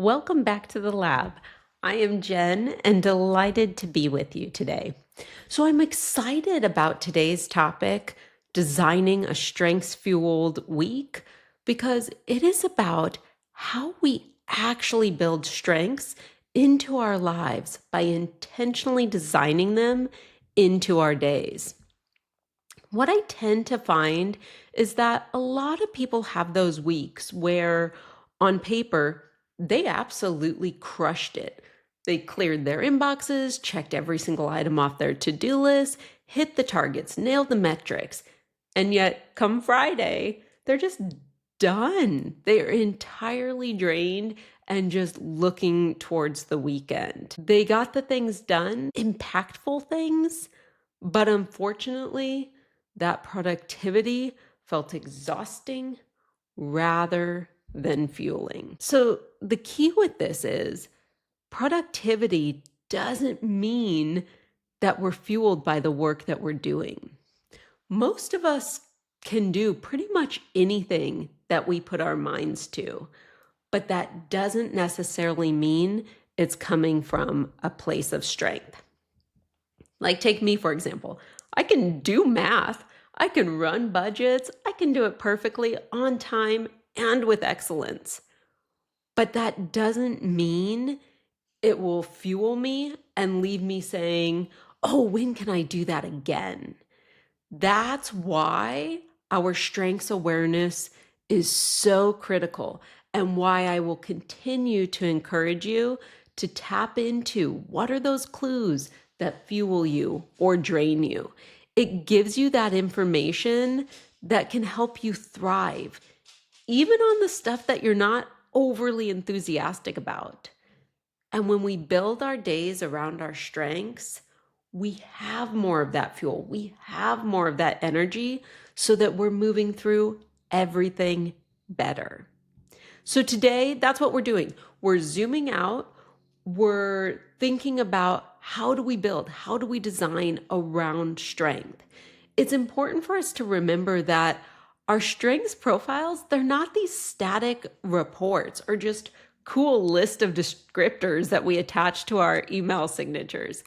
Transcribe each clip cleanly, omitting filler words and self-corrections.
Welcome back to the lab. I am Jen and delighted to be with you today. So I'm excited about today's topic, designing a strengths-fueled week, because it is about how we actually build strengths into our lives by intentionally designing them into our days. What I tend to find is that a lot of people have those weeks where on paper, they absolutely crushed it. They cleared their inboxes, checked every single item off their to-do list, hit the targets, nailed the metrics. And yet come Friday, they're just done. They're entirely drained and just looking towards the weekend. They got the things done, impactful things, but unfortunately, that productivity felt exhausting rather than fueling. So the key with this is productivity doesn't mean that we're fueled by the work that we're doing. Most of us can do pretty much anything that we put our minds to, but that doesn't necessarily mean it's coming from a place of strength. Like take me, for example. I can do math, I can run budgets, I can do it perfectly on time and with excellence. But that doesn't mean it will fuel me and leave me saying, oh, when can I do that again? That's why our strengths awareness is so critical and why I will continue to encourage you to tap into what are those clues that fuel you or drain you. It gives you that information that can help you thrive, even on the stuff that you're not overly enthusiastic about. And when we build our days around our strengths, we have more of that fuel. We have more of that energy so that we're moving through everything better. So today, that's what we're doing. We're zooming out. We're thinking about how do we build, how do we design around strength? It's important for us to remember that our strengths profiles, they're not these static reports or just cool list of descriptors that we attach to our email signatures.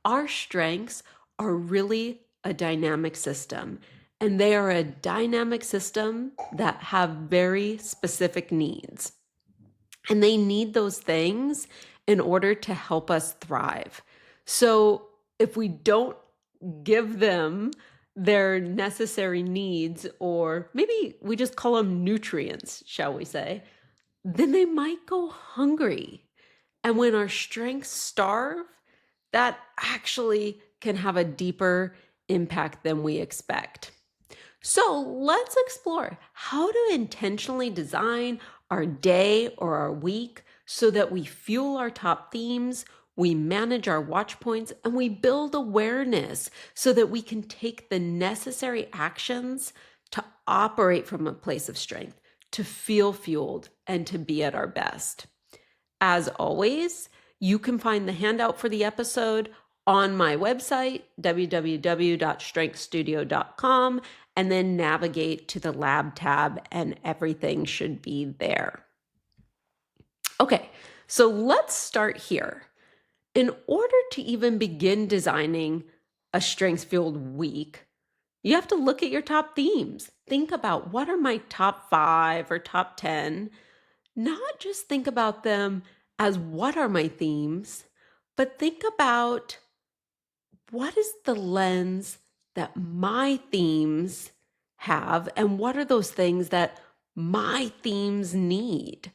Our strengths are really a dynamic system, and they are a dynamic system that have very specific needs. And they need those things in order to help us thrive. So if we don't give them their necessary needs, or maybe we just call them nutrients, shall we say, then they might go hungry. And when our strengths starve, that actually can have a deeper impact than we expect. So let's explore how to intentionally design our day or our week so that we fuel our top themes, we manage our watch points, and we build awareness so that we can take the necessary actions to operate from a place of strength, to feel fueled, and to be at our best. As always, you can find the handout for the episode on my website, www.strengthstudio.com, and then navigate to the lab tab and everything should be there. Okay, so let's start here. In order to even begin designing a strengths-fueled week, you have to look at your top themes. Think about what are my top 5 or top 10. Not just think about them as what are my themes, but think about what is the lens that my themes have and what are those things that my themes need.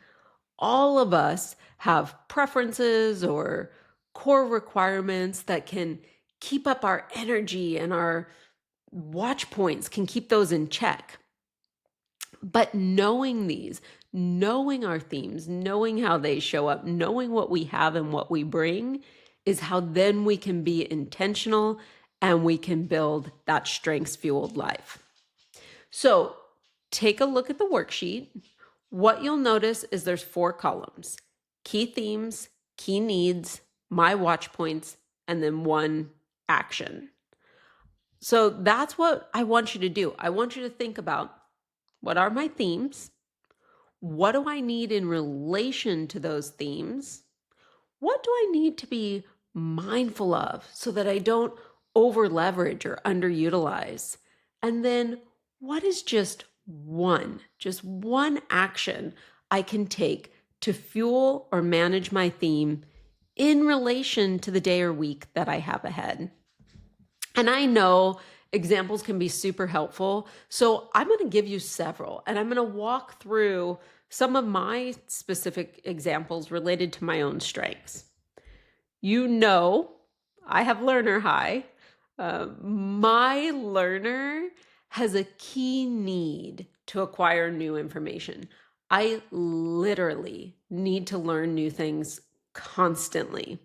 All of us have preferences or core requirements that can keep up our energy, and our watch points can keep those in check. But knowing these, knowing our themes, knowing how they show up, knowing what we have and what we bring is how then we can be intentional and we can build that strengths-fueled life. So take a look at the worksheet. What you'll notice is there's 4 columns: key themes, key needs, my watch points, and then 1 action. So that's what I want you to do. I want you to think about, what are my themes? what do I need in relation to those themes? What do I need to be mindful of so that I don't over leverage or underutilize? And then what is just one action I can take to fuel or manage my theme in relation to the day or week that I have ahead? And I know examples can be super helpful. So I'm going to give you several, and I'm going to walk through some of my specific examples related to my own strengths. You know, I have learner high. My learner has a key need to acquire new information. I literally need to learn new things constantly.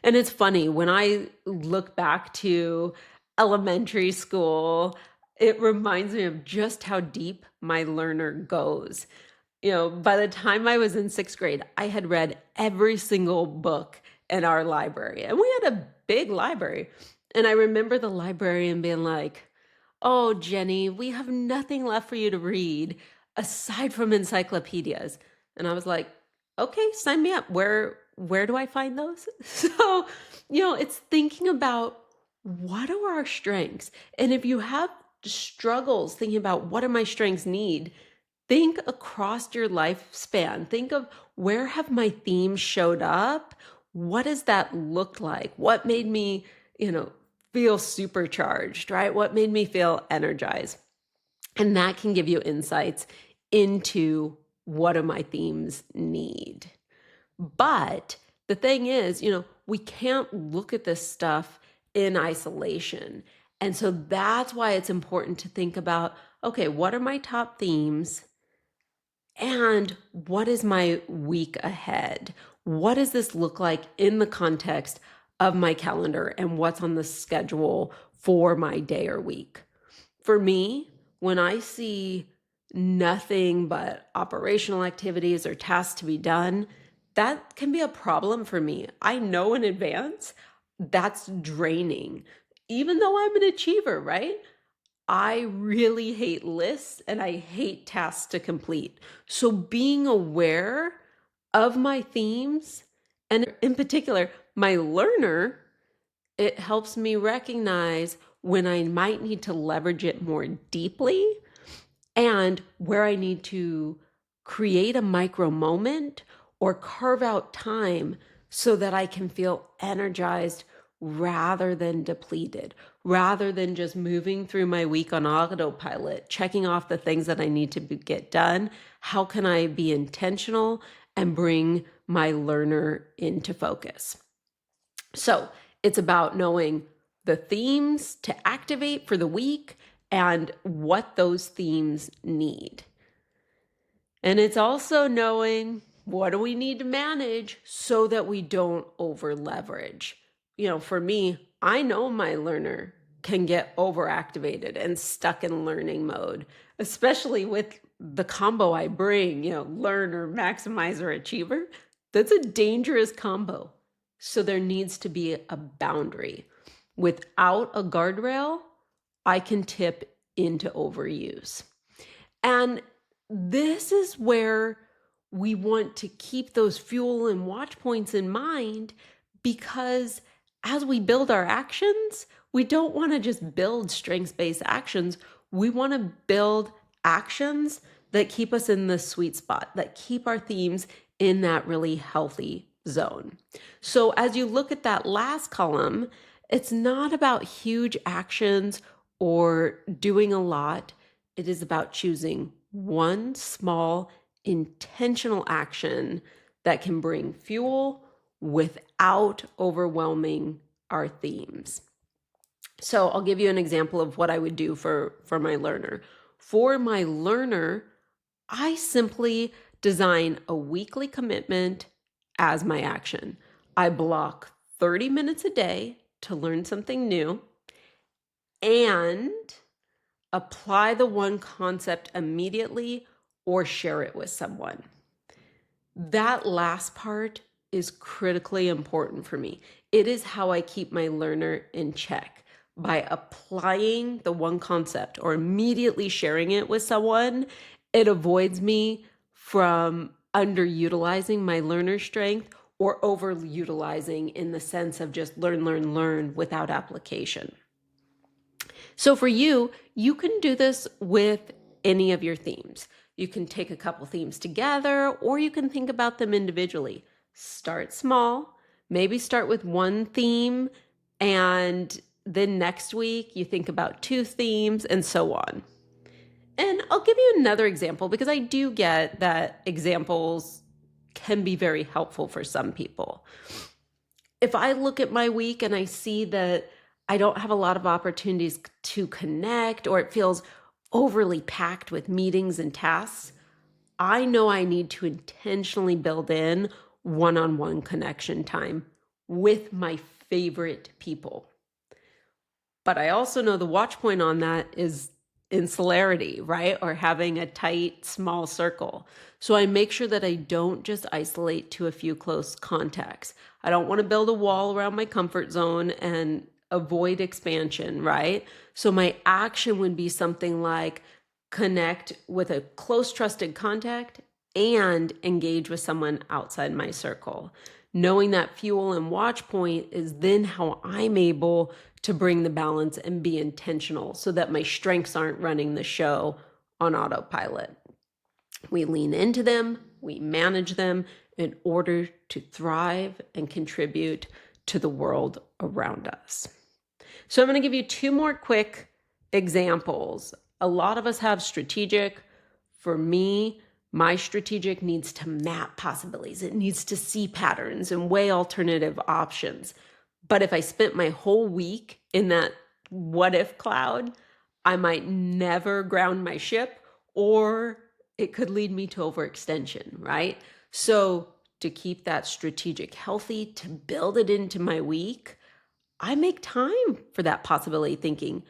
And it's funny, when I look back to elementary school, it reminds me of just how deep my learner goes. By the time I was in sixth grade, I had read every single book in our library, and we had a big library. And I remember the librarian being like, "Oh, Jenny, we have nothing left for you to read aside from encyclopedias." And I was like, "Okay, sign me up. Where do I find those?" So, it's thinking about what are our strengths. And if you have struggles thinking about what do my strengths need, think across your lifespan. Think of, where have my themes showed up? What does that look like? What made me, feel supercharged, right? What made me feel energized? And that can give you insights into what do my themes need. But the thing is, we can't look at this stuff in isolation. And so that's why it's important to think about, okay, what are my top themes? And what is my week ahead? What does this look like in the context of my calendar and what's on the schedule for my day or week? For me, when I see nothing but operational activities or tasks to be done, that can be a problem for me. I know in advance that's draining, even though I'm an achiever, right? I really hate lists and I hate tasks to complete. So being aware of my themes, and in particular, my learner, it helps me recognize when I might need to leverage it more deeply and where I need to create a micro moment or carve out time so that I can feel energized rather than depleted, rather than just moving through my week on autopilot, checking off the things that I need to get done. How can I be intentional and bring my learner into focus? So it's about knowing the themes to activate for the week and what those themes need. And it's also knowing, what do we need to manage so that we don't over leverage? For me, I know my learner can get overactivated and stuck in learning mode, especially with the combo I bring, learner, maximizer, achiever. That's a dangerous combo. So there needs to be a boundary. Without a guardrail, I can tip into overuse. And this is where we want to keep those fuel and watch points in mind, because as we build our actions, we don't want to just build strengths-based actions. We want to build actions that keep us in the sweet spot, that keep our themes in that really healthy zone. So as you look at that last column, it's not about huge actions or doing a lot. It is about choosing one small intentional action that can bring fuel without overwhelming our themes. So I'll give you an example of what I would do for my learner. For my learner, I simply design a weekly commitment as my action. I block 30 minutes a day to learn something new and apply the one concept immediately or share it with someone. That last part is critically important for me. It is how I keep my learner in check. By applying the one concept or immediately sharing it with someone, it avoids me from underutilizing my learner strength or overutilizing in the sense of just learn, learn, learn without application. So for you, you can do this with any of your themes. You can take a couple themes together, or you can think about them individually. Start small, maybe start with one theme, and then next week you think about two themes, and so on. And I'll give you another example because I do get that examples can be very helpful for some people. If I look at my week and I see that I don't have a lot of opportunities to connect, or it feels overly packed with meetings and tasks, I know I need to intentionally build in one-on-one connection time with my favorite people. But I also know the watch point on that is insularity, right? Or having a tight, small circle. So I make sure that I don't just isolate to a few close contacts. I don't want to build a wall around my comfort zone and avoid expansion, right? So my action would be something like connect with a close, trusted contact and engage with someone outside my circle. Knowing that fuel and watch point is then how I'm able to bring the balance and be intentional so that my strengths aren't running the show on autopilot. We lean into them, we manage them in order to thrive and contribute to the world around us. So I'm going to give you two more quick examples. A lot of us have strategic. For me, my strategic needs to map possibilities. It needs to see patterns and weigh alternative options. But if I spent my whole week in that what if cloud, I might never ground my ship, or it could lead me to overextension, right? So to keep that strategic healthy, to build it into my week, I make time for that possibility thinking,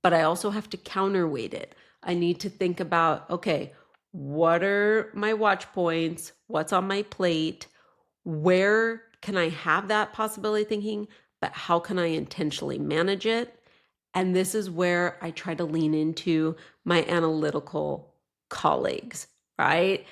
but I also have to counterweight it. I need to think about, okay, what are my watch points? What's on my plate? Where can I have that possibility thinking, but how can I intentionally manage it? And this is where I try to lean into my analytical colleagues, right?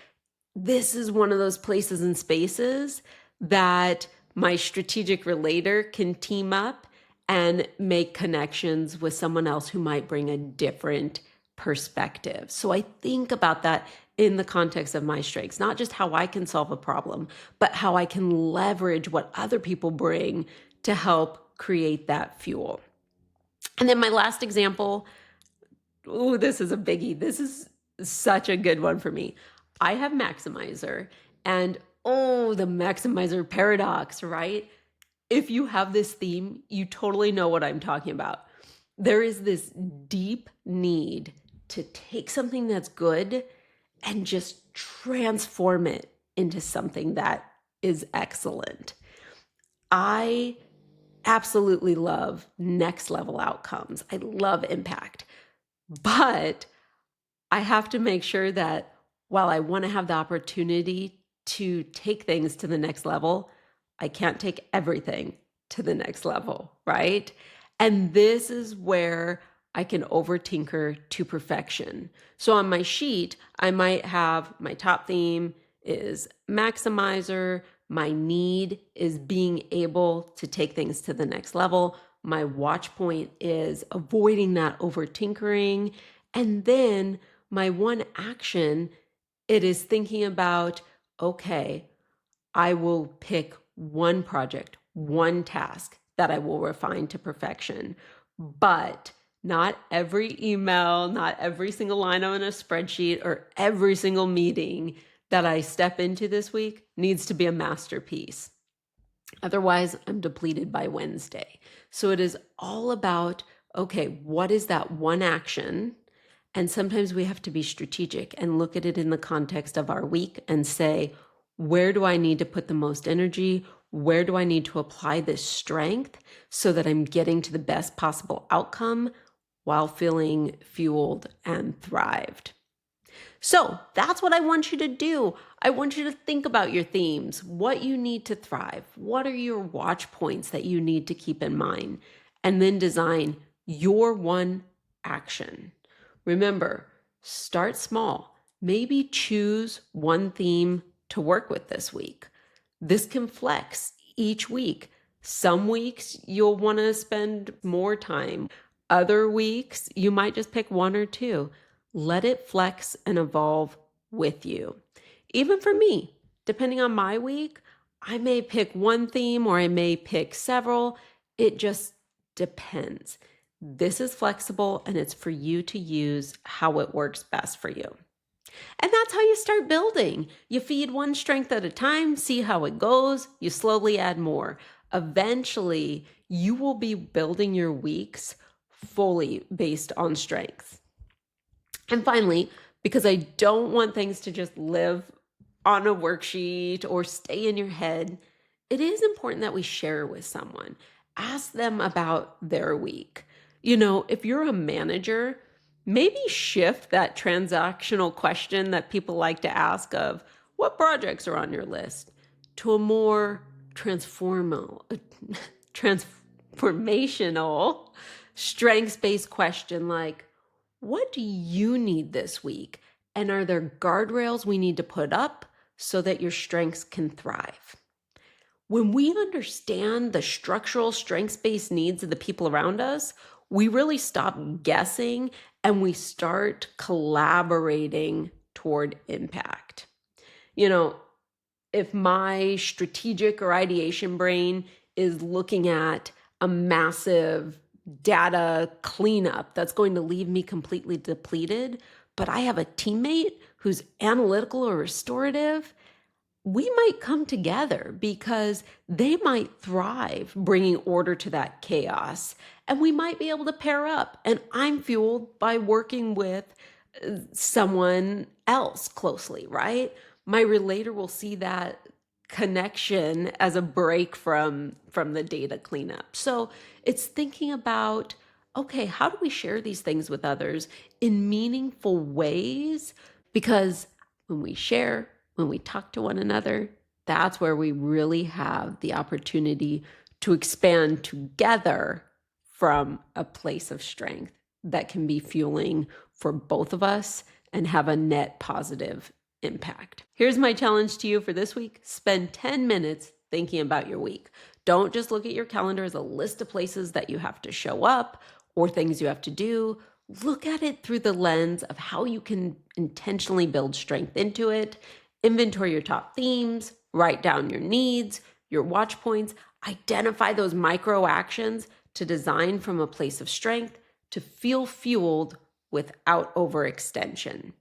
This is one of those places and spaces that my strategic relator can team up and make connections with someone else who might bring a different perspective. So I think about that in the context of my strengths, not just how I can solve a problem, but how I can leverage what other people bring to help create that fuel. And then my last example, ooh, this is a biggie. This is such a good one for me. I have Maximizer, and oh, the Maximizer paradox, right? If you have this theme, you totally know what I'm talking about. There is this deep need to take something that's good and just transform it into something that is excellent. I absolutely love next level outcomes. I love impact, but I have to make sure that while I want to have the opportunity to take things to the next level, I can't take everything to the next level, right? And this is where I can over tinker to perfection. So on my sheet, I might have my top theme is Maximizer. My need is being able to take things to the next level. My watch point is avoiding that over tinkering. And then my one action, it is thinking about, okay, I will pick one project, one task that I will refine to perfection. But not every email, not every single line on a spreadsheet, or every single meeting that I step into this week needs to be a masterpiece. Otherwise, I'm depleted by Wednesday. So it is all about, okay, what is that one action? And sometimes we have to be strategic and look at it in the context of our week and say, where do I need to put the most energy? Where do I need to apply this strength so that I'm getting to the best possible outcome while feeling fueled and thrived? So that's what I want you to do. I want you to think about your themes, what you need to thrive, what are your watch points that you need to keep in mind, and then design your one action. Remember, start small. maybe choose one theme to work with this week. This can flex each week. Some weeks you'll want to spend more time. Other weeks you might just pick one or two. Let it flex and evolve with you. Even for me, depending on my week, I may pick one theme or I may pick several. It just depends. This is flexible and it's for you to use how it works best for you. And that's how you start building. You feed one strength at a time, see how it goes, you slowly add more. Eventually, you will be building your weeks fully based on strengths. And finally, because I don't want things to just live on a worksheet or stay in your head, it is important that we share with someone. Ask them about their week. If you're a manager, maybe shift that transactional question that people like to ask of what projects are on your list to a more transformational, strengths-based question like, what do you need this week? And are there guardrails we need to put up so that your strengths can thrive? When we understand the structural strengths-based needs of the people around us, we really stop guessing and we start collaborating toward impact. If my strategic or ideation brain is looking at a massive data cleanup that's going to leave me completely depleted, but I have a teammate who's analytical or restorative, we might come together because they might thrive bringing order to that chaos. And we might be able to pair up. And I'm fueled by working with someone else closely, right? My relator will see that connection as a break from the data cleanup. So it's thinking about, okay, how do we share these things with others in meaningful ways? Because when we share, when we talk to one another, that's where we really have the opportunity to expand together from a place of strength that can be fueling for both of us and have a net positive impact. Here's my challenge to you for this week. Spend 10 minutes thinking about your week. Don't just look at your calendar as a list of places that you have to show up or things you have to do. Look at it through the lens of how you can intentionally build strength into it. Inventory your top themes, write down your needs, your watch points, identify those micro actions to design from a place of strength to feel fueled without overextension.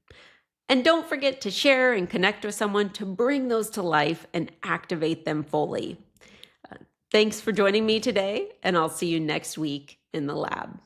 And don't forget to share and connect with someone to bring those to life and activate them fully. Thanks for joining me today, and I'll see you next week in the lab.